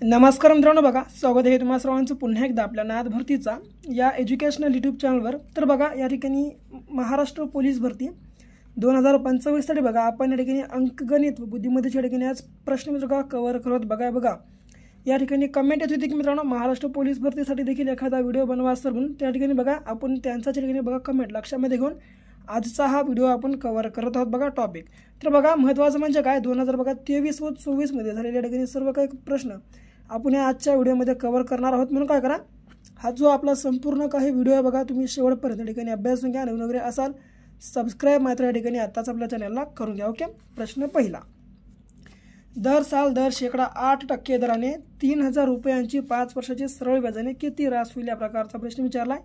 नमस्कार मित्रांनो, बघा स्वागत आहे तुम्हा सर्वांचं पुन्हा एकदा आपल्या नाद भरतीचा या एज्युकेशनल यूट्यूब चॅनलवर। तर बघा या ठिकाणी महाराष्ट्र पोलीस भरती 2025 साठी बघा आपण या ठिकाणी अंकगणित व बुद्धिमत्तेच्या ठिकाणी आज प्रश्न बघा कव्हर करत बघा या ठिकाणी कमेंट येत होती की मित्रांनो महाराष्ट्र पोलीस भरतीसाठी देखील एखादा व्हिडिओ बनवा सर म्हणून। त्या ठिकाणी बघा आपण त्यांच्या ठिकाणी बघा कमेंट लक्षामध्ये घेऊन आजचा हा व्हिडिओ आपण कव्हर करत आहोत बघा टॉपिक। तर बघा महत्त्वाचं म्हणजे काय 2023 व 24 मध्ये झालेल्या ठिकाणी सर्व काही प्रश्न आपण आजच्या व्हिडिओमध्ये कव्हर करणार आहोत। म्हणून काय करा, हा जो आपला संपूर्ण काही व्हिडिओ आहे बघा तुम्ही शेवटपर्यंत ठिकाणी अभ्यासून घ्या। नवीन वगैरे असाल सबस्क्राइब मात्र या ठिकाणी आताच आपल्या चॅनलला करून घ्या। ओके, प्रश्न पहिला, दर साल दर शेकडा 8% दराने 3000 रुपयांची 5 वर्षाची सरळ व्याजाने किती रास होईल या प्रकारचा प्रश्न विचारलाय।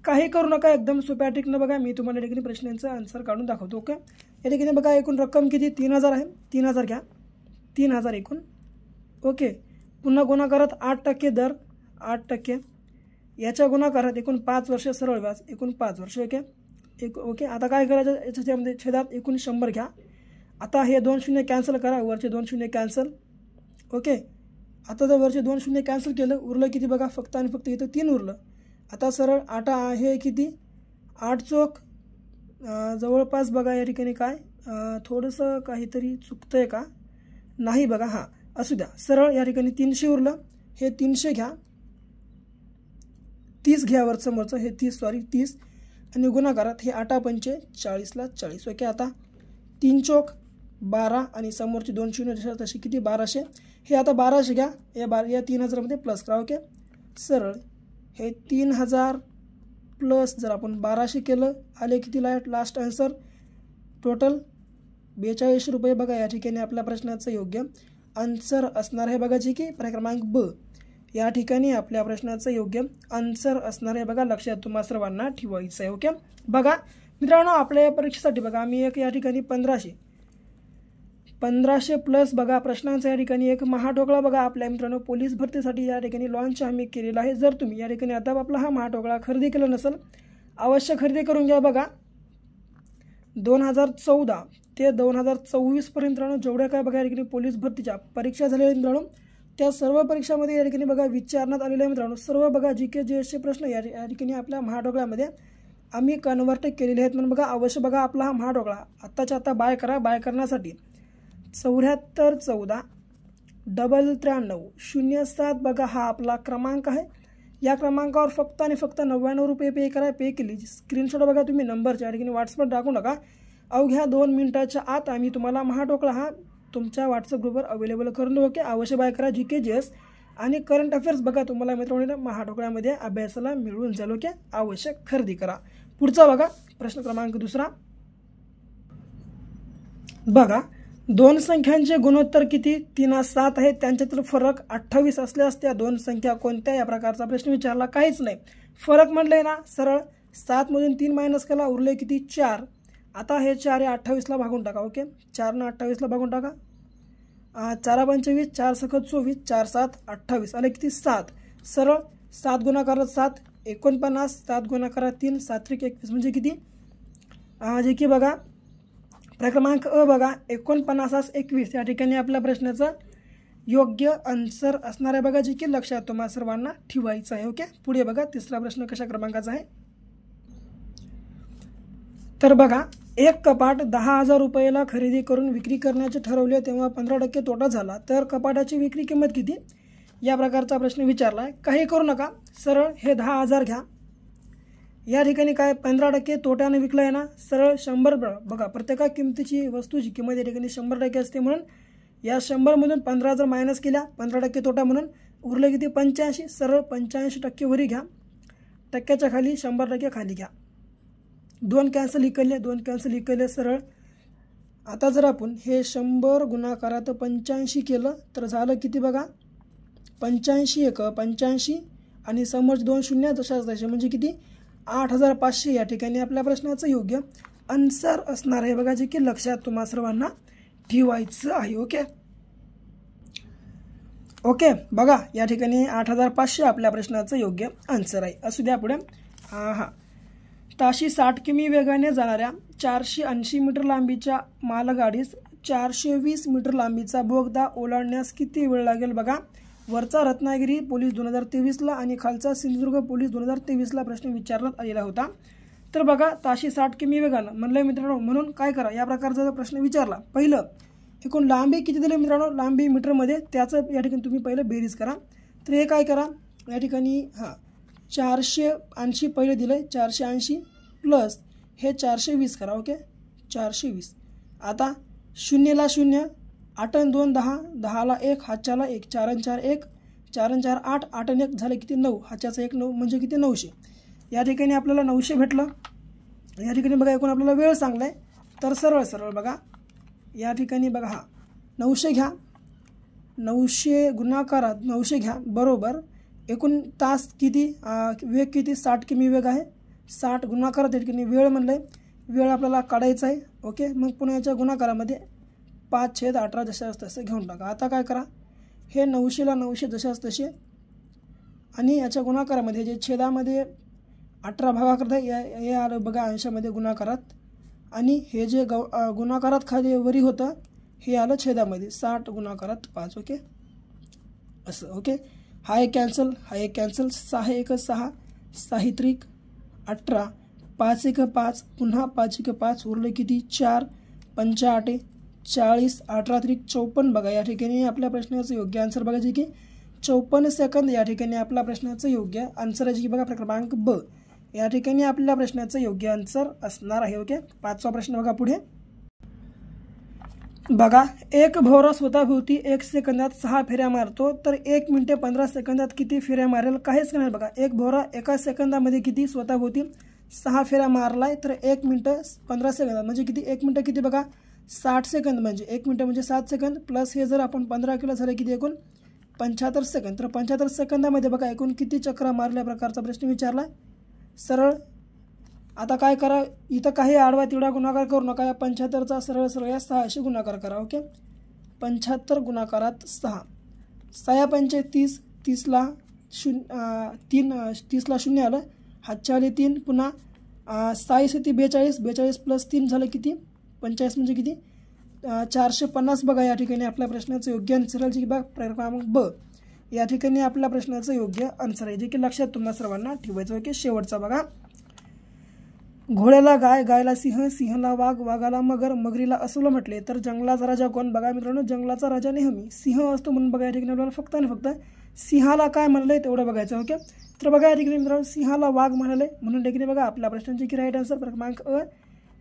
काही करू नका, एकदम सोप्या ट्रिकनं बघा मी तुम्हाला या ठिकाणी प्रश्नांचं आन्सर काढून दाखवतो। ओके, या ठिकाणी बघा एकूण रक्कम किती 3000 आहे, 3000 घ्या, 3000 एकूण। ओके, पुन्हा गुणाकारात 8% दर 8%, याच्या गुणाकारात एकूण 5 वर्ष सरळ व्याज एकूण 5 वर्ष। ओके, आता काय करायचं याच्यामध्ये छेदात एकूण 100 घ्या। आता हे 2 शून्य कॅन्सल करा, वरचे 2 शून्य कॅन्सल। ओके, आता जर वरचे 2 शून्य कॅन्सल केलं उरलं किती बघा, फक्त आणि फक्त इथं 3 उरलं। आता सरळ 8 आहे किती 8 चोक जवळपास बघा या ठिकाणी काय थोडंसं काहीतरी चुकतंय का नाही बघा, हां असू द्या। सरळ या ठिकाणी 300 उरलं, हे 300 घ्या, 30 घ्या वर समोरचं हे 30 आणि गुणाकारात हे 8 पंचे 40 ला 40। ओके, आता 3 चोक 12 आणि समोरचे 2 शून्य जशा तशी किती 1200, हे आता 1200 घ्या, या 3000 मध्ये प्लस करा। ओके, सरळ हे 3000 प्लस जर आपण 1200 केलं आले किती लास्ट आन्सर टोटल 42 रुपये बघा। या ठिकाणी आपल्या प्रश्नाचं योग्य आन्सर असणार आहे बघा, जे की क्रमांक ब या ठिकाणी आपल्या प्रश्नाचं योग्य आन्सर असणार आहे बघा, लक्षात तुम्हा सर्वांना ठेवायचं आहे। ओके, बघा मित्रांनो आपल्या परीक्षेसाठी बघा आम्ही एक या ठिकाणी 1500 प्लस बघा प्रश्नांचा या ठिकाणी एक महाटोकळा बघा आपल्या मित्रांनो पोलीस भरतीसाठी या ठिकाणी लॉन्च आम्ही केलेला आहे। जर तुम्ही या ठिकाणी आता आपला हा महाटोकळा खरेदी केला नसेल अवश्य खरेदी करून घ्या बघा। 2014 ते 2024 पर्यंत जेवढ्या काय बघा या ठिकाणी पोलीस भरतीच्या परीक्षा झालेल्या मित्रांनो त्या सर्व परीक्षामध्ये या ठिकाणी बघा विचारण्यात आलेले मित्रांनो सर्व बघा GK GS प्रश्न या ठिकाणी आपल्या महाटोकळ्यामध्ये आम्ही कन्वर्ट केलेले आहेत। म्हणून बघा अवश्य बघा आपला हा महाटोकळा आत्ताच्या आता बाय करा। बाय करण्यासाठी 7493939007 बघा हा आपला क्रमांक आहे। या क्रमांकावर फक्त आणि फक्त 99 रुपये पे केली। स्क्रीनशॉट बघा तुम्ही नंबरच्या या ठिकाणी व्हॉट्सअपवर टाकू नका, अवघ्या 2 मिनिटाच्या आत आम्ही तुम्हाला महाटोकळा हा तुमच्या व्हॉट्सअप ग्रुपवर अवेलेबल करून देऊ। ओके, अवश्य बाय करा। GK GS आणि करंट अफेअर्स बघा तुम्हाला मित्रांनो महाटोकळ्यामध्ये अभ्यासाला मिळून जाईल। ओके, अवश्य खरेदी करा। पुढचा बघा प्रश्न क्रमांक दुसरा बघा, 2 संख्यांचे गुणोत्तर किती 3 7 आहेत, त्यांच्यातील फरक 28 असल्यास त्या 2 संख्या कोणत्या या प्रकारचा प्रश्न विचारला। काहीच नाही, फरक म्हणलंय ना, सरळ 7 मधून 3 मायनस केला उरले किती 4। आता हे 4 हे 28 ला भागून टाका। ओके, 4 ने 28 ला भागून टाका, 4 पंचे 20 4 सखत 24 4 7 28 आले किती 7। सरळ 7 गुणाकारात 7 49, 7 गुणाकारात 3 7 त्रिक 21 म्हणजे किती जे की बघा क्रमांक अ बघा 49 21 या ठिकाणी आपल्या प्रश्नाचं योग्य आन्सर असणार आहे बघा, जे की लक्षात तुम्हा सर्वांना ठेवायचं आहे। ओके, पुढे बघा तिसरा प्रश्न कशा क्रमांकाचा आहे तर बघा, एक कपाट 10,000 रुपयाला खरेदी करून विक्री करण्याचे ठरवले तेव्हा 15% तोटा झाला, तर कपाटाची विक्री किंमत किती या प्रकारचा प्रश्न विचारला आहे। काही करू नका, सरळ हे 10,000 घ्या, या ठिकाणी काय 15% तोट्याने विकलं आहे ना, सरळ 100 बघा प्रत्येक किमतीची वस्तूची किंमत या ठिकाणी 100% असते। म्हणून या 100 मधून 15 जर मायनस केल्या 15% तोटा म्हणून उरले किती 85, सरळ 85% वरी घ्या, टक्क्याच्या खाली 100% खाली घ्या, 2 कॅन्सल इकडले 2 कॅन्सल इकडले सरळ। आता जर आपण हे 100 गुणाकारात 85 केलं तर झालं किती बघा 85 1 85 आणि समोरचे 2 शून्य जशाच तसे म्हणजे किती 8500 या ठिकाणी आपल्या प्रश्नाचं योग्य आन्सर असणार आहे बघा, जे की लक्षात तुम्हा सर्वांना ठेवायचं आहे। ओके बघा या ठिकाणी 8500 आपल्या प्रश्नाचं योग्य आन्सर आहे। असू द्या पुढे, ताशी 60 किमी वेगाने जाणाऱ्या 480 मीटर लांबीच्या मालगाडीस 420 मीटर लांबीचा बोगदा ओलांडण्यास किती वेळ लागेल बघा, वरचा रत्नागिरी पोलीस 2023ला आणि खालचा सिंधुदुर्ग पोलीस 2023ला प्रश्न विचारण्यात आलेला होता। तर बघा ताशी 60 किमी वेगानं म्हणलं मित्रांनो, म्हणून काय करा, या प्रकारचा प्रश्न विचारला, पहिलं एकूण लांबी किती दिली मित्रांनो, लांबी मीटरमध्ये, त्याचं या ठिकाणी तुम्ही पहिलं बेरीज करा। तर हे काय करा, या ठिकाणी 480 पहिलं दिलं आहे, 480 प्लस हे 420 करा, ओके 420। आता 0ला 0, 8 आणि 2 10, 10ला 1, हातच्याला 1, 4 आणि 4 1, 4 आणि 4 8, 8 आणि 1 झाले किती 9, हातच्याचा 1 9 म्हणजे किती 900। या ठिकाणी आपल्याला 900 भेटलं। या ठिकाणी बघा एकूण आपल्याला वेळ सांगला आहे, तर सरळ सरळ बघा या ठिकाणी बघा 900 घ्या, 900 गुणाकारात 900 घ्या बरोबर एकूण तास किती, वेग किती 60 किमी वेग आहे, 60 गुणाकारात या ठिकाणी वेळ म्हणलं आहे, वेळ आपल्याला काढायचा आहे, ओके। मग पुन्हा याच्या गुणाकारामध्ये 5/18 जशास तसे घेऊन टाका। आता काय करा, हे 900ला 900 जशास तसे आणि याच्या गुणाकारामध्ये जे छेदामध्ये 18 भागाकरता हे आलं बघा अंशामध्ये गुणाकारात, आणि हे जे गुणाकारात खाली वरी होतं हे आलं छेदामध्ये 60 गुणाकारात 5, ओके असं, ओके। हा एक कॅन्सल, हा एक कॅन्सल, 6 1 6, 6 त्रिक 18, 5 1 5, पुन्हा 5 1 5, उरले किती 4, 5 8 40, 18 त्रिक 54। बघा या ठिकाणी आपल्या प्रश्नाचं योग्य आन्सर बघायचे की 54 सेकंद या ठिकाणी आपल्या प्रश्नाचं योग्य आन्सर आहे की बघा क्रमांक ब या ठिकाणी आपल्या प्रश्नाचं योग्य आन्सर असणार आहे, ओके। 5वा प्रश्न बघा पुढे बघा, एक भोवरा स्वतःभोवती 1 सेकंदात 6 फेऱ्या मारतो, तर 1 मिनिटे 15 सेकंदात किती फेऱ्या मारेल, काहीच नाही बघा। एक भोवरा 1 सेकंदामध्ये किती स्वतःभोवती 6 फेऱ्या मारलाय, तर 1 मिनिट 15 सेकंदात म्हणजे किती, 1 मिनिट किती बघा 60 सेकंद, म्हणजे 1 मिनिट म्हणजे 7 सेकंद प्लस हे जर आपण 15 केलं झालं किती एकूण 75 सेकंद। तर 75 सेकंदामध्ये बघा एकूण किती चक्रा मारल्या प्रकारचा प्रश्न विचारला, सरळ। आता काय करा, इथं काही आडवा तिडवा गुणाकार करू नका, या 75चा सरळ सरळ या 6 गुणाकार करा, ओके। 75 गुणाकारात 6, 6 पंचे 30, 30ला 0 आलं, हातच्या आले 3, पुन्हा 6 42, 42 प्लस 3 झालं किती 45 म्हणजे किती 450। बघा या ठिकाणी आपल्या प्रश्नाचं योग्य आन्सर आहे बघा क्रमांक ब या ठिकाणी आपल्या प्रश्नाचं योग्य आन्सर आहे, जे की लक्षात तुम्हाला सर्वांना ठेवायचं, ओके। शेवटचा बघा, घोड्याला गाय, गायला सिंह, सिंहाला वाघ, वाघाला मगर, मगरीला अस्वल म्हटले, तर जंगलाचा राजा कोण, बघा मित्रांनो जंगलाचा राजा नेहमी सिंह असतो, म्हणून बघा या ठिकाणी आपल्याला फक्त आणि फक्त सिंहाला काय म्हणलंय तेवढं बघायचं, ओके। तर बघा या ठिकाणी मित्रांनो सिंहाला वाघ म्हणाले, म्हणून ठिकाणी बघा आपल्या प्रश्नांची की राईट आन्सर क्रमांक अ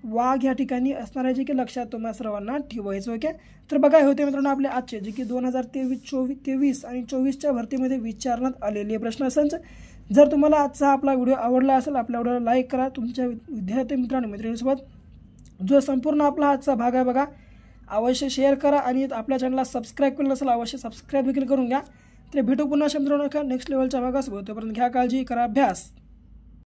वाघ या ठिकाणी असणार आहे, जे की लक्षात तुम्हाला सर्वांना ठेवायचं, ओके। तर बघा हे होते मित्रांनो आपले आजचे जे की 2023 आणि 24च्या भरतीमध्ये विचारण्यात आलेले प्रश्न असंच। जर तुम्हाला आजचा आपला व्हिडिओ आवडला असेल, आपल्या व्हिडिओला लाईक करा, तुमच्या विद्यार्थी मैत्रिणींसोबत जो संपूर्ण आपला आजचा भाग आहे बघा अवश्य शेअर करा, आणि आपल्या चॅनलला सबस्क्राईब केलं नसेल अवश्य सबस्क्राईब देखील करून घ्या। तर भेटू पुन्हा मित्रांनो नेक्स्ट लेवलच्या भागासोबत, तोपर्यंत घ्या काळजी, करा अभ्यास।